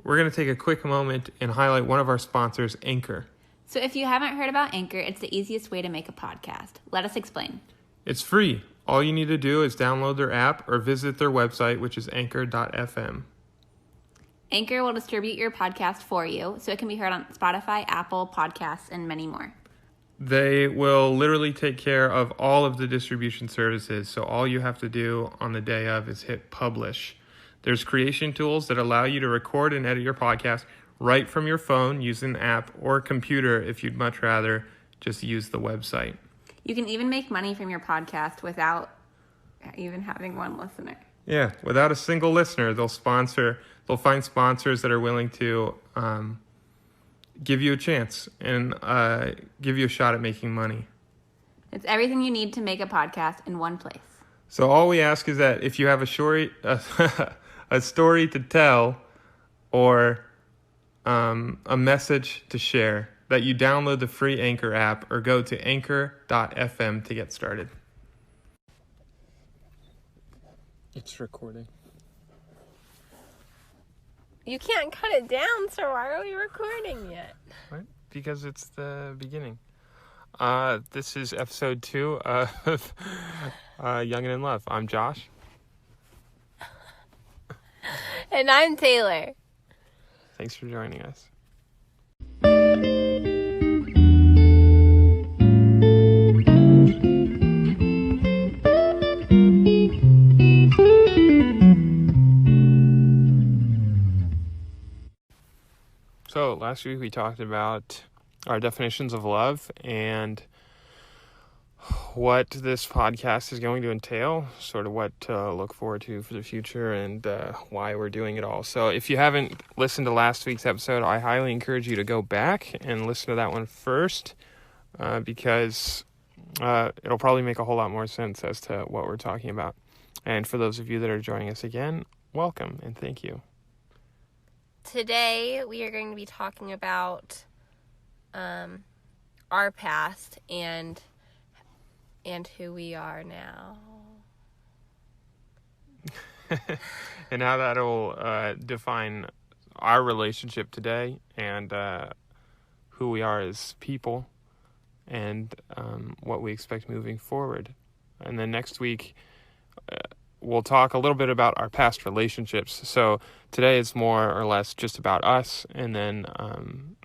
we're going to take a quick moment and highlight one of our sponsors, Anchor. So if you haven't heard about Anchor, it's the easiest way to make a podcast. Let us explain. It's free. All you need to do is download their app or visit their website, which is anchor.fm. Anchor will distribute your podcast for you, so it can be heard on Spotify, Apple Podcasts, and many more. They will literally take care of all of the distribution services, so all you have to do on the day of is hit publish. There's creation tools that allow you to record and edit your podcast right from your phone using the app or computer if you'd much rather just use the website. You can even make money from your podcast without even having one listener. Yeah, without a single listener, they'll find sponsors that are willing to give you a chance and give you a shot at making money. It's everything you need to make a podcast in one place. So all we ask is that if you have a story to tell or a message to share, that you download the free Anchor app or go to anchor.fm to get started. It's recording. You can't cut it down, so why are we recording yet? What? Because it's the beginning. This is episode 2 of Young and in Love. I'm Josh. And I'm Taylor. Thanks for joining us. So last week we talked about our definitions of love and what this podcast is going to entail, sort of what to look forward to for the future and why we're doing it all. So if you haven't listened to last week's episode, I highly encourage you to go back and listen to that one first because it'll probably make a whole lot more sense as to what we're talking about. And for those of you that are joining us again, welcome and thank you. Today we are going to be talking about our past and who we are now. And how that'll define our relationship today and who we are as people and what we expect moving forward. And then next week we'll talk a little bit about our past relationships. So today it's more or less just about us and then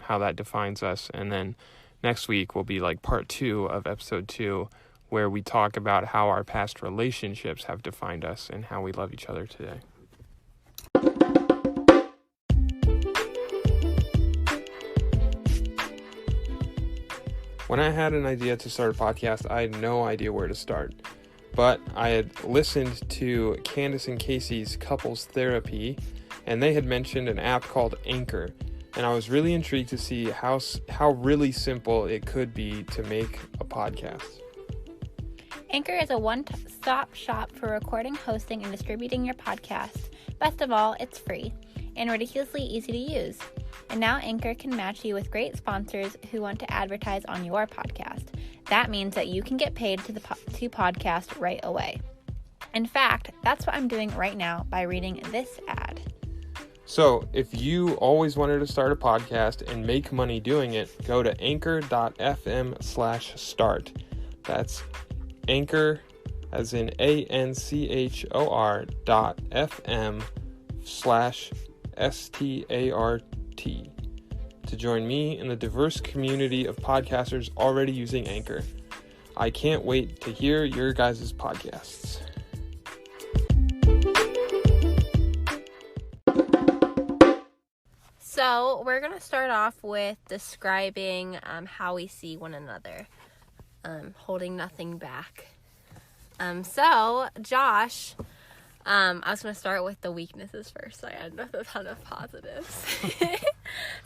how that defines us. And then next week will be like part 2 of episode 2, where we talk about how our past relationships have defined us and how we love each other today. When I had an idea to start a podcast, I had no idea where to start. But I had listened to Candace and Casey's Couples Therapy, and they had mentioned an app called Anchor. And I was really intrigued to see how really simple it could be to make a podcast. Anchor is a one-stop shop for recording, hosting, and distributing your podcast. Best of all, it's free and ridiculously easy to use. And now Anchor can match you with great sponsors who want to advertise on your podcast. That means that you can get paid to podcast right away. In fact, that's what I'm doing right now by reading this ad. So if you always wanted to start a podcast and make money doing it, go to anchor.fm/start. That's Anchor, as in ANCHOR.FM/START to join me in the diverse community of podcasters already using Anchor. I can't wait to hear your guys' podcasts. So we're going to start off with describing how we see one another, holding nothing back. So Josh, I was going to start with the weaknesses first, so I had a ton of positives.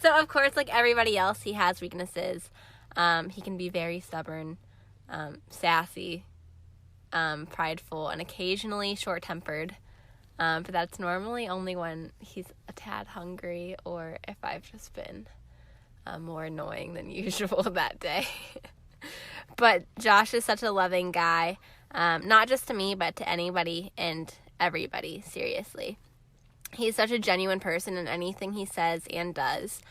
So, of course, like everybody else, he has weaknesses. He can be very stubborn, sassy, prideful, and occasionally short-tempered. But that's normally only when he's a tad hungry or if I've just been more annoying than usual that day. But Josh is such a loving guy, not just to me, but to anybody and everybody, seriously. He's such a genuine person in anything he says and does.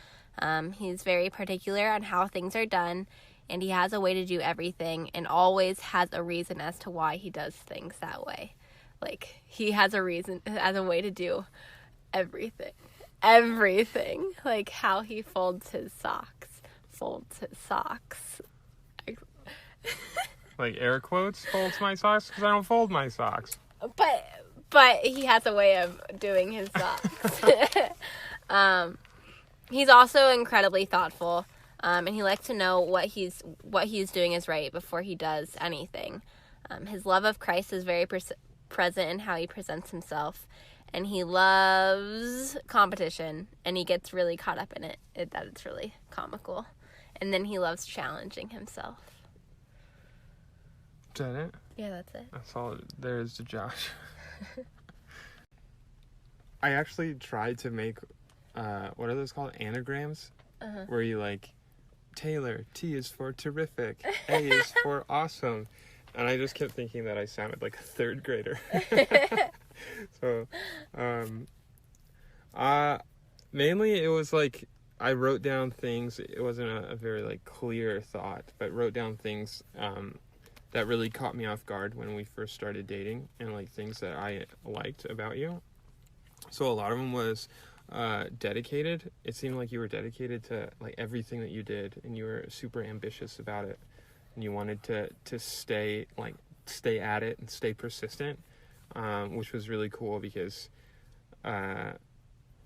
He's very particular on how things are done, and he has a way to do everything and always has a reason as to why he does things that way. Like, he has a reason, has a way to do everything. Everything. Like, how he folds his socks. Like, air quotes, folds my socks, because I don't fold my socks. But he has a way of doing his socks. He's also incredibly thoughtful, and he likes to know what he's doing is right before he does anything. His love of Christ is very present in how he presents himself, and he loves competition, and he gets really caught up in it. That it's really comical. And then he loves challenging himself. Is that it? Yeah, that's it. That's all there is to Josh. I actually tried to make, what are those called? Anagrams? Uh-huh. Where you like, Taylor, T is for terrific, A is for awesome. And I just kept thinking that I sounded like a third grader. So, mainly it was like, I wrote down things. It wasn't a very like clear thought, but wrote down things, that really caught me off guard when we first started dating, and like things that I liked about you. So a lot of them was dedicated. It seemed like you were dedicated to like everything that you did, and you were super ambitious about it, and you wanted to stay at it and stay persistent, which was really cool because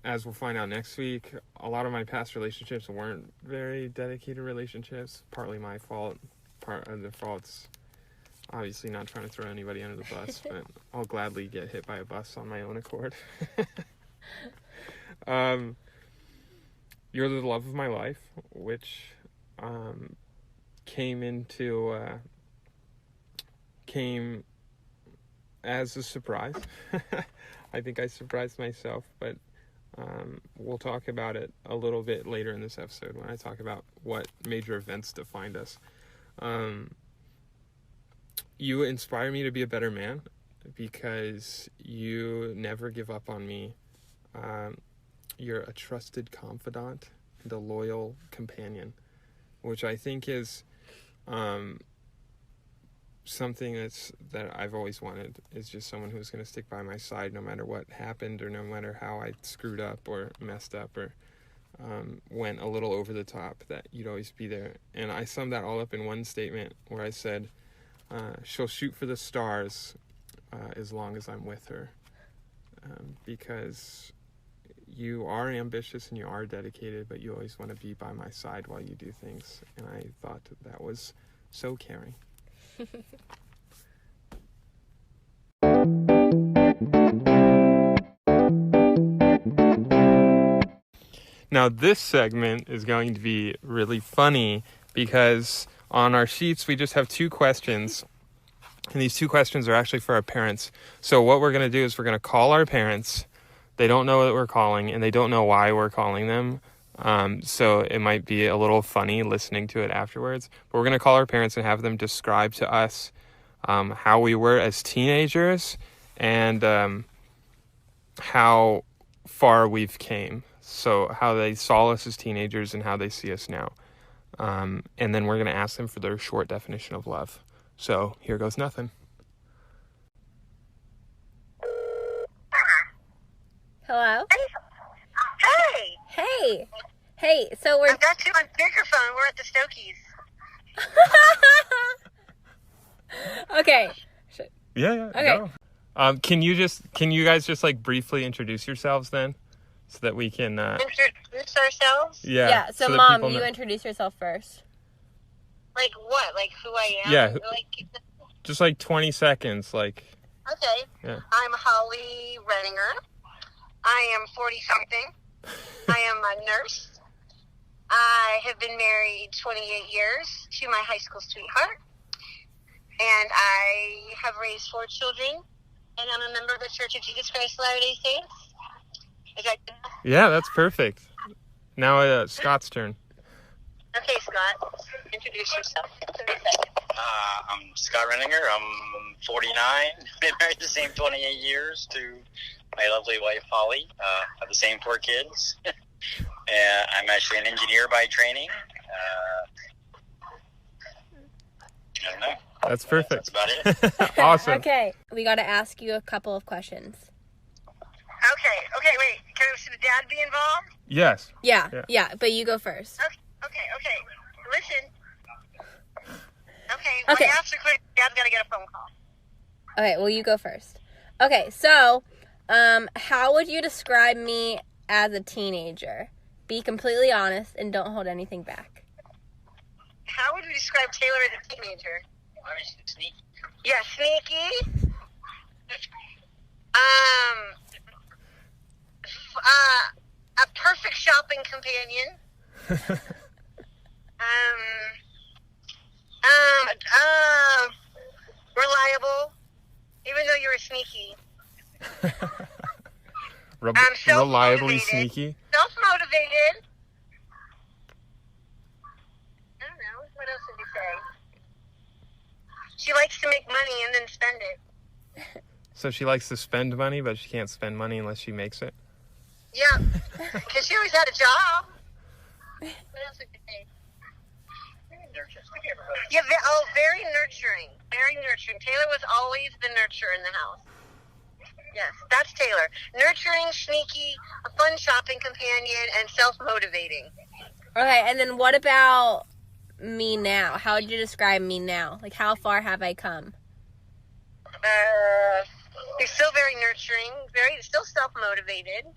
as we'll find out next week, a lot of my past relationships weren't very dedicated relationships. Partly my fault. Part of the fault's obviously not trying to throw anybody under the bus, but I'll gladly get hit by a bus on my own accord. You're the love of my life, which came as a surprise. I think I surprised myself, but we'll talk about it a little bit later in this episode when I talk about what major events defined us. You inspire me to be a better man because you never give up on me. You're a trusted confidant and a loyal companion, which I think is something that I've always wanted, is just someone who's going to stick by my side no matter what happened, or no matter how I screwed up or messed up or went a little over the top, that you'd always be there. And I summed that all up in one statement where I said, she'll shoot for the stars as long as I'm with her, because you are ambitious and you are dedicated, but you always want to be by my side while you do things. And I thought that was so caring. Now this segment is going to be really funny because on our sheets we just have 2 questions, and these 2 questions are actually for our parents. So what we're going to do is we're going to call our parents. They don't know that we're calling, and they don't know why we're calling them. So it might be a little funny listening to it afterwards. But we're going to call our parents and have them describe to us how we were as teenagers and how far we've came. So how they saw us as teenagers and how they see us now. And then we're going to ask them for their short definition of love. So here goes nothing. Hello? Hey! Hey, so we're... I've got you on speakerphone. We're at the Stokies. Okay. Yeah. Okay. Go. Can you guys just like briefly introduce yourselves then, so that we can Introduce ourselves? Yeah, so that Mom, people you know. introduce yourself first. Like what? Like who I am? Yeah. Like, Just like 20 seconds, like. okay. Yeah. I'm Holly Renninger. I am 40-something. I am a nurse. I have been married 28 years to my high school sweetheart. And I have raised 4 children. And I'm a member of the Church of Jesus Christ of Latter-day Saints. Is that good? Yeah, that's perfect. Now Scott's turn. Okay, Scott. Introduce yourself. 30 seconds. I'm Scott Renninger. I'm 49. Been married the same 28 years to my lovely wife, Holly. Have the same 4 kids. I'm actually an engineer by training. I don't know. That's perfect. That's about it. Awesome. Okay, we got to ask you a couple of questions. Okay, wait. Should the dad be involved? Yes. Yeah, but you go first. Okay. Listen. Okay, Okay. when you ask the question, dad's got to get a phone call. Okay, well, you go first. Okay, so, how would you describe me as a teenager? Be completely honest and don't hold anything back. How would you describe Taylor as a teenager? I mean, she's sneaky. Yeah, sneaky. A perfect shopping companion. Reliable. Even though you were sneaky. Reliably self-motivated. sneaky. Self-motivated. I don't know. What else did you say? She likes to make money and then spend it. So she likes to spend money, but she can't spend money unless she makes it. Yeah. Because she always had a job. What else did you say? Yeah, very nurturing. Very nurturing. Taylor was always the nurturer in the house. Yes, that's Taylor. Nurturing, sneaky, a fun shopping companion, and self-motivating. Okay, and then what about me now? How would you describe me now? Like, how far have I come? You're still very nurturing, still self-motivated.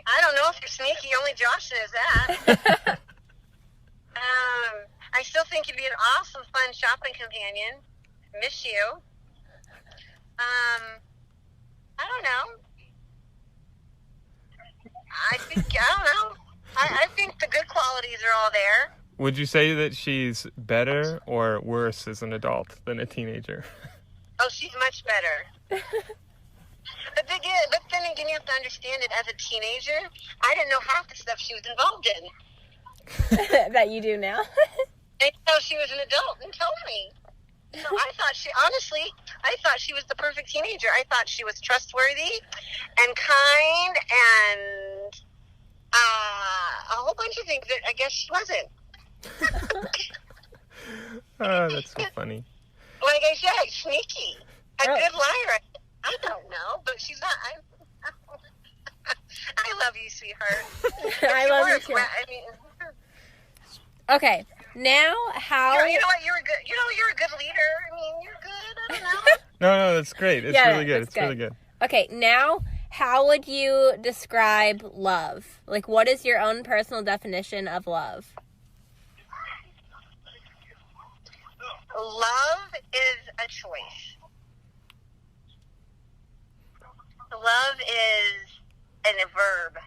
I don't know if you're sneaky. Only Josh knows that. I still think you'd be an awesome, fun shopping companion. Miss you. I don't know. I don't know. I think the good qualities are all there. Would you say that she's better or worse as an adult than a teenager? Oh, she's much better. But then again, you have to understand it. As a teenager, I didn't know half the stuff she was involved in. That you do now? Until she was an adult and told me. So I thought she was the perfect teenager. I thought she was trustworthy and kind and a whole bunch of things that I guess she wasn't. Oh, that's so funny. Like I said, sneaky. A good liar. I don't know, but she's not. I love you, sweetheart. I love you too. Okay, now how... You know what? You're a good leader. I mean, you're good. I don't know. No, that's great. It's really good. It's really good. Okay, now how would you describe love? Like, what is your own personal definition of love? Love is a choice. Love is a verb.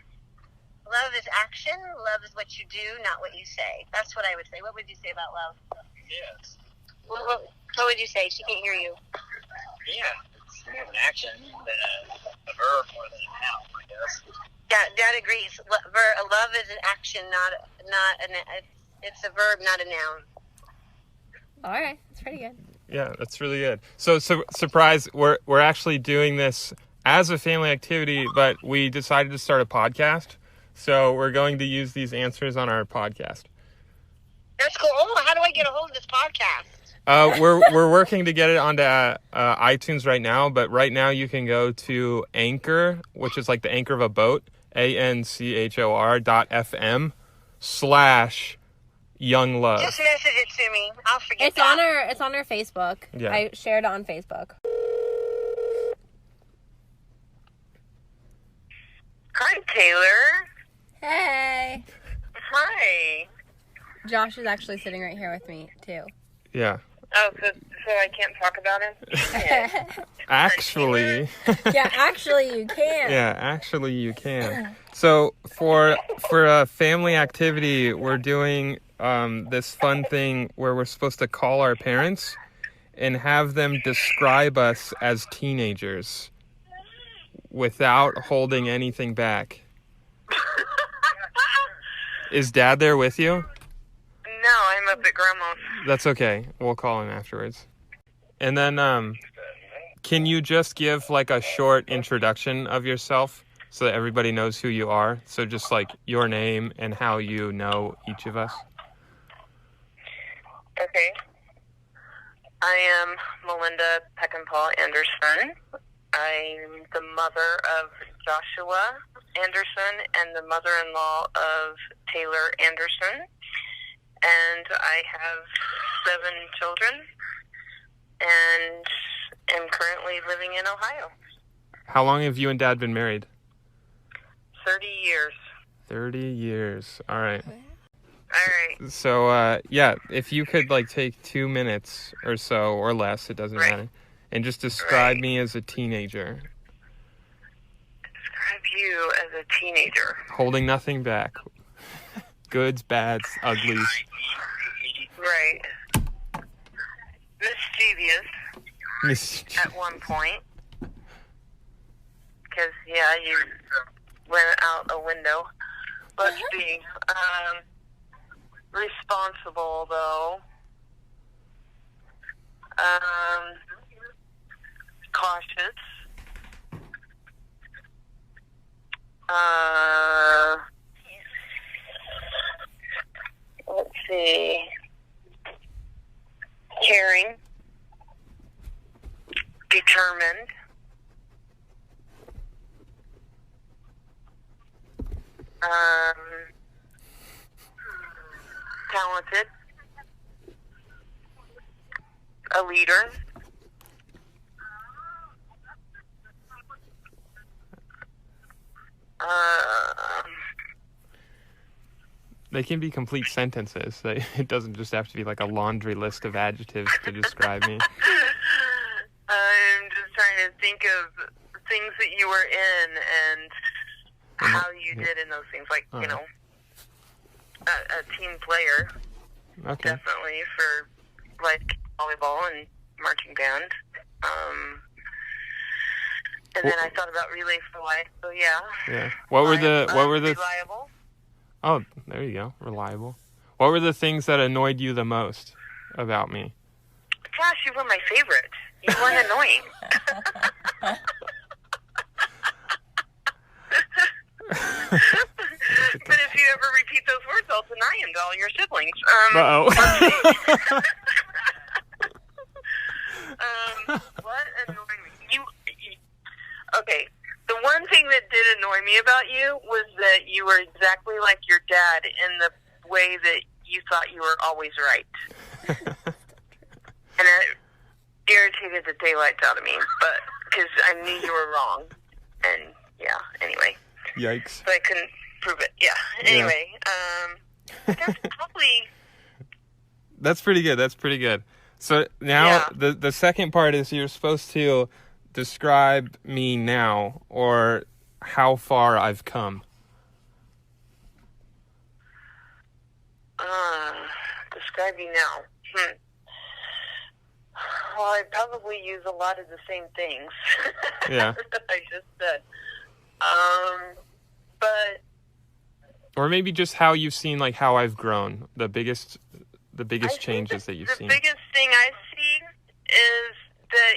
Love is action. Love is what you do, not what you say. That's what I would say. What would you say about love? Yes. What would you say? She can't hear you. Yeah. It's more of an action than a verb more than a noun, I guess. Yeah, Dad agrees. Love is an action, it's a verb, not a noun. All right, that's pretty good. Yeah, that's really good. So surprise, we're actually doing this as a family activity, but we decided to start a podcast. So we're going to use these answers on our podcast. That's cool. Oh, how do I get a hold of this podcast? We're working to get it onto iTunes right now, but right now you can go to Anchor, which is like the anchor of a boat, anchor.fm/YoungLove. Just message it to me. I'll forget It's on our Facebook. Yeah. I shared it on Facebook. Hi, Taylor. Hey. Hi. Josh is actually sitting right here with me, too. Yeah. Oh, so I can't talk about him? Actually. Yeah, actually you can. Yeah, actually you can. So for a family activity, we're doing this fun thing where we're supposed to call our parents and have them describe us as teenagers without holding anything back. Is Dad there with you? No, I'm up at Grandma's. That's okay. We'll call him afterwards. And then, can you just give like a short introduction of yourself so that everybody knows who you are? So just like your name and how you know each of us. Okay. I am Melinda Peckinpah Anderson. I'm the mother of Joshua Anderson and the mother-in-law of Taylor Anderson. And I have 7 children and am currently living in Ohio. How long have you and Dad been married? 30 years. 30 years. All right. All right. So, yeah, if you could like take 2 minutes or so or less, it doesn't matter, and just describe me as a teenager. Describe you as a teenager. Holding nothing back. Goods, bads, uglies. Right. Mischievous at one point. Because, yeah, you went out a window. Let's see. Responsible, though. Cautious. Let's see. Caring. Determined. Talented. A leader. They can be complete sentences. It doesn't just have to be like a laundry list of adjectives to describe me. I'm just trying to think of things that you were in and how you did in those things. Like, you know, a team player. Okay. Definitely for like volleyball and marching band. And then I thought about Relay for Life. So yeah. Yeah. What were the reliable? Oh, there you go. Reliable. What were the things that annoyed you the most about me? Gosh, you were my favorite. You weren't annoying. But if you ever repeat those words, I'll deny them to all your siblings. What annoyed me? Okay. The one thing that did annoy me about you was that you were exactly like your dad in the way that you thought you were always right. And it irritated the daylights out of me, but because I knew you were wrong. And, yeah, anyway. Yikes. But I couldn't prove it. Yeah. Anyway, that's probably... That's pretty good. That's pretty good. So now the second part is you're supposed to describe me now, or how far I've come. Describe you now. Well, I probably use a lot of the same things. Yeah. that I just said. But... Or maybe just how you've seen, like, how I've grown. The biggest changes that you've seen. The biggest thing I see is that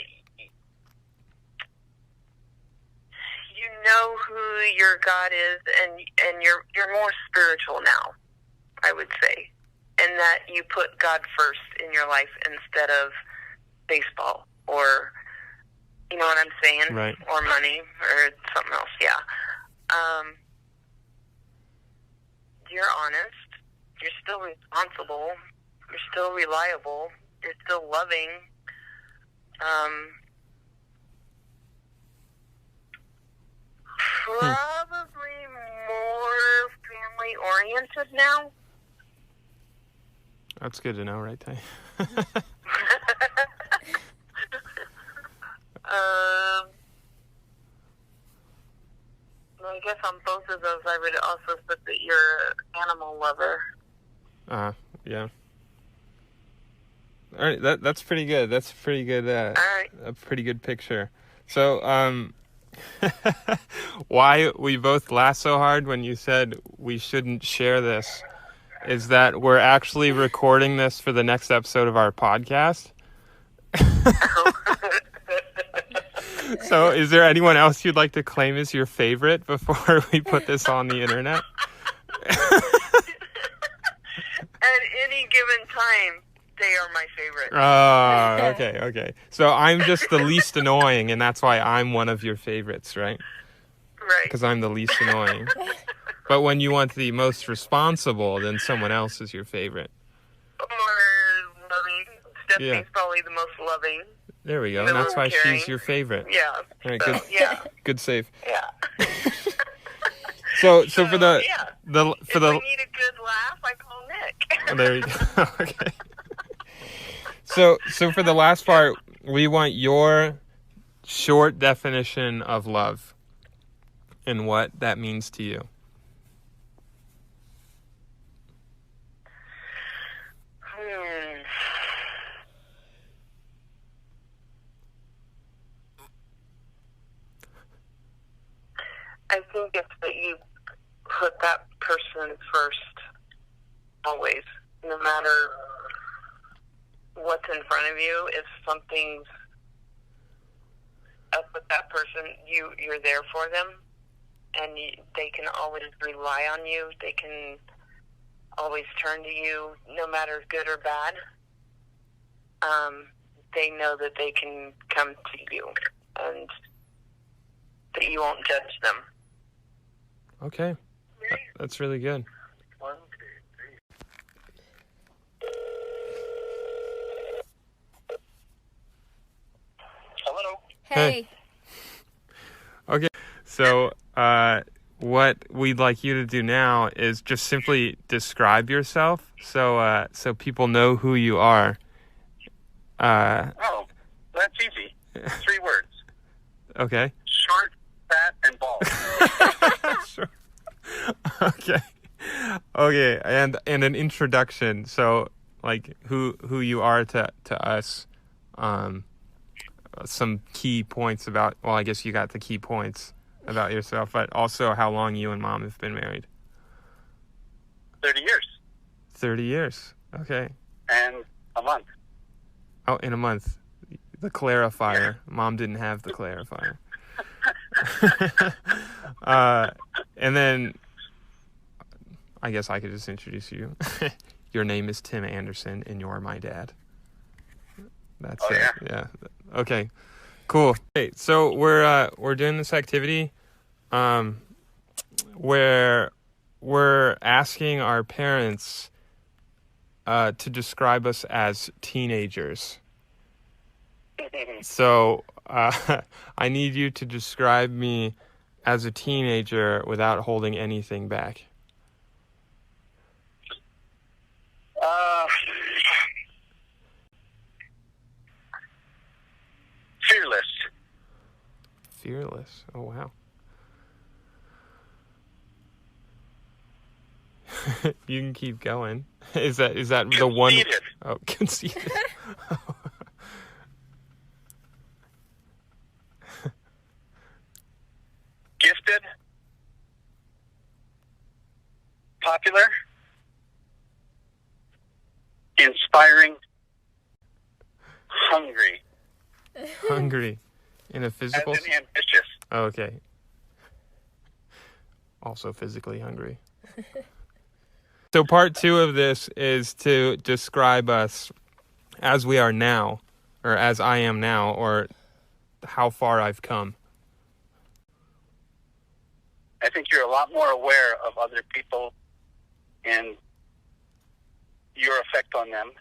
you know who your God is, and you're more spiritual now, I would say. And that you put God first in your life instead of baseball or, you know what I'm saying? Right. Or money or something else, yeah. You're honest. You're still responsible. You're still reliable. You're still loving. Probably more family-oriented now. That's good to know, right, Ty? I guess on both of those, I would also put that you're an animal lover. Yeah. All right, that's pretty good. That's pretty good. All right. A pretty good picture. So, why we both laughed so hard when you said we shouldn't share this is that we're actually recording this for the next episode of our podcast. So is there anyone else you'd like to claim as your favorite before we put this on the internet? At any given time, they are my favorite. Okay. So I'm just the least annoying, and that's why I'm one of your favorites, right? Right. Because I'm the least annoying. But when you want the most responsible, then someone else is your favorite. More loving. Stephanie's Yeah. probably the most loving. There we go. The And that's why little caring. she's your favorite. Yeah. All right, So, good. yeah. Good save. Yeah. So for the yeah. for If the I need a good laugh, I call Nick. there you go. Okay. So for the last part, we want your short definition of love and what that means to you. I think it's that you put that person first, always, no matter what's in front of you. If something's up with that person, you're there for them, and they can always rely on you. They can always turn to you, no matter good or bad. They know that they can come to you, and that you won't judge them. Okay. That's really good. Hello. Hey. Okay. So what we'd like you to do now is just simply describe yourself so people know who you are. Oh, that's easy. 3 words. Okay. Short, fat, and bald. Sure. Okay, and an introduction. So, like, who you are to us. Some key points about. Well, I guess you got the key points about yourself, but also how long you and Mom have been married. 30 years. 30 years. Okay. And a month. Oh, in a month. The clarifier. Mom didn't have the clarifier. And then I guess I could just introduce you. Your name is Tim Anderson, and you're my dad. That's it. Yeah. Okay. Cool. Okay, so we're doing this activity, where we're asking our parents to describe us as teenagers. So I need you to describe me as a teenager without holding anything back. Fearless. Fearless. Oh, wow. You can keep going. Is that the one? Conceited. Oh, conceited. Gifted. Popular. Inspiring. Hungry. Hungry. In a physical. As in ambitious. Oh, okay. Also physically hungry. So part 2 of this is to describe us as we are now, or as I am now, or how far I've come. I think you're a lot more aware of other people and your effect on them.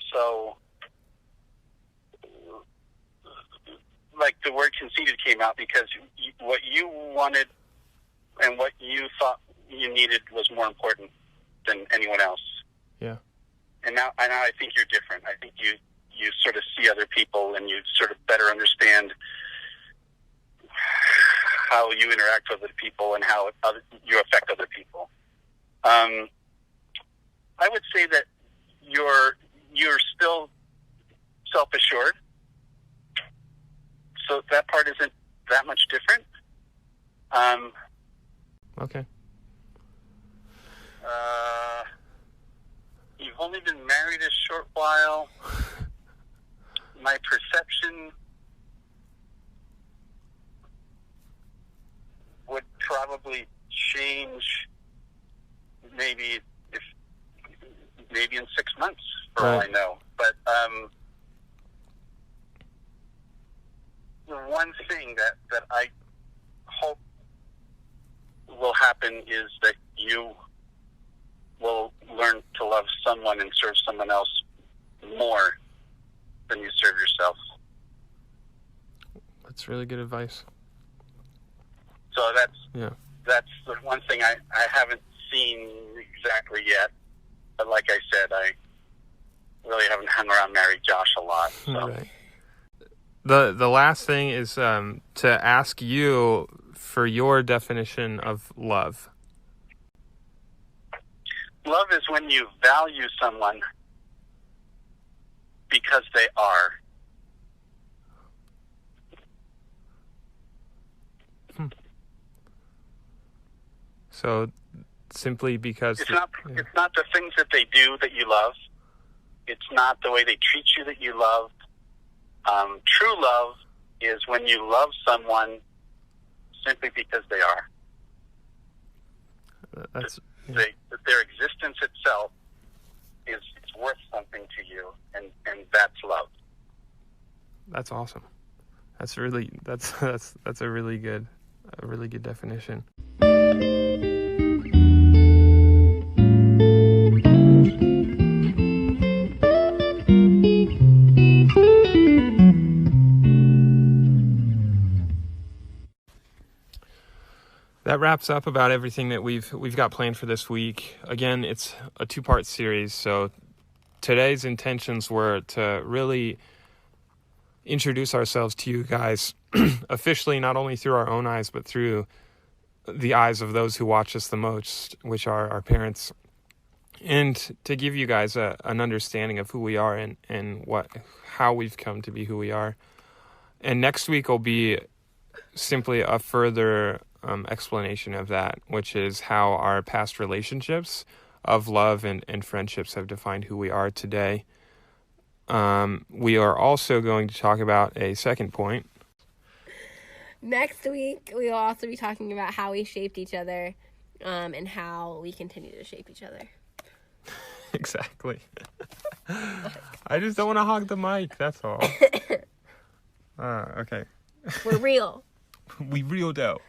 So like the word conceited came out because what you wanted and what you thought you needed was more important than anyone else. Yeah. And now I think you're different. I think you sort of see other people and you sort of better understand how you interact with other people and how you affect other people. I would say that you're still self-assured, so that part isn't that much different. Okay. only been married a short while. My perception would probably change maybe in 6 months, for all I know. But the one thing that I hope will happen is that you will learn to love someone and serve someone else more than you serve yourself. That's really good advice. So that's the one thing I haven't seen exactly yet. But like I said, I really haven't hung around Mary Josh a lot. So. Right. The last thing is to ask you for your definition of love. Love is when you value someone because they are. So simply because it's not the things that they do that you love. It's not the way they treat you that you love. True love is when you love someone simply because they are. Their existence itself is worth something to you, and that's love. That's awesome. That's a really good definition. That wraps up about everything that we've got planned for this week. Again, it's a 2-part series, so today's intentions were to really introduce ourselves to you guys officially, not only through our own eyes, but through the eyes of those who watch us the most, which are our parents, and to give you guys an understanding of who we are and how we've come to be who we are. And next week will be simply a further explanation of that, which is how our past relationships of love and friendships have defined who we are today. We are also going to talk about a second point. Next week, we will also be talking about how we shaped each other and how we continue to shape each other. Exactly. I just don't want to hog the mic, that's all. Okay. We're real. We real dough.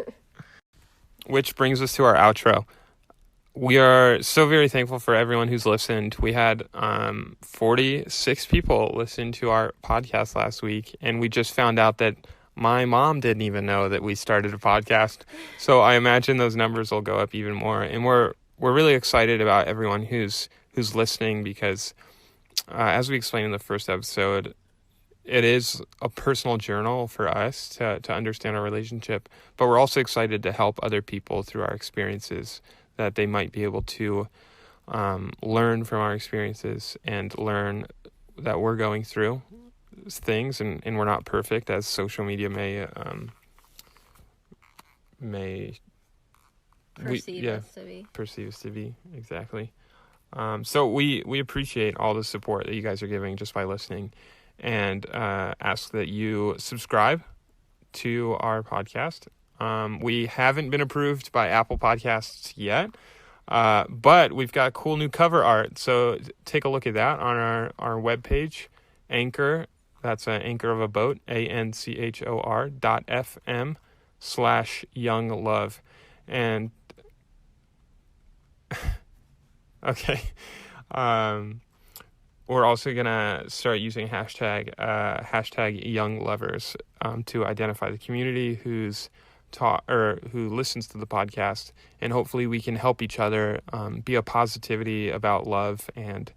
Which brings us to our outro. We are so very thankful for everyone who's listened. We had 46 people listen to our podcast last week, and we just found out that my mom didn't even know that we started a podcast. So I imagine those numbers will go up even more. And we're really excited about everyone who's listening because, as we explained in the first episode, it is a personal journal for us to understand our relationship, but we're also excited to help other people through our experiences, that they might be able to learn from our experiences and learn that we're going through things and we're not perfect, as social media may perceive us to be. Exactly. So we appreciate all the support that you guys are giving just by listening, and ask that you subscribe to our podcast. We haven't been approved by Apple Podcasts yet, but we've got cool new cover art. So take a look at that on our webpage, Anchor. That's an anchor of a boat, anchor.fm/younglove. And okay. We're also going to start using hashtag YoungLovers to identify the community who listens to the podcast, and hopefully we can help each other be a positivity about love and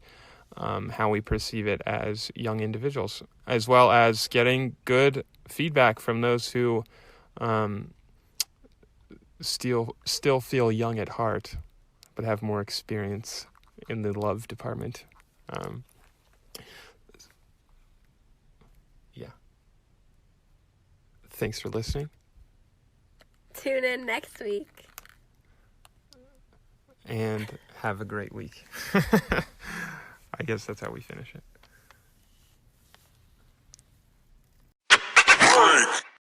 how we perceive it as young individuals, as well as getting good feedback from those who still feel young at heart but have more experience in the love department. Thanks for listening. Tune in next week. And have a great week. I guess that's how we finish it.